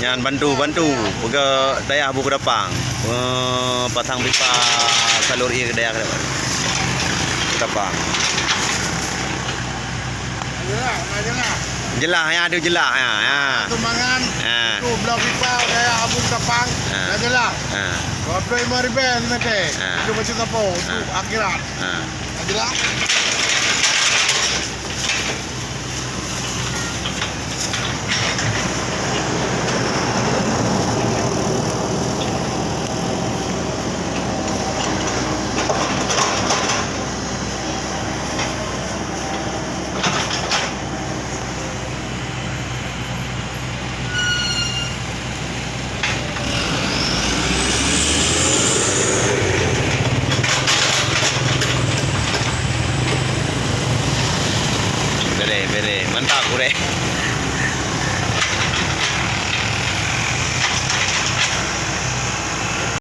Yan bantu pega dayah buku dapang. Pasang pipa salur ia ke dayah ke dapang. Jelah. Jelah ya ada jelah ya. Ya. Tumbangan. Tu belah pipa daya abung kapang. Dah jelah. Berapa ribu nanti? Itu macam apa? Tu akhirat. Jelah. Bere, mantap ure.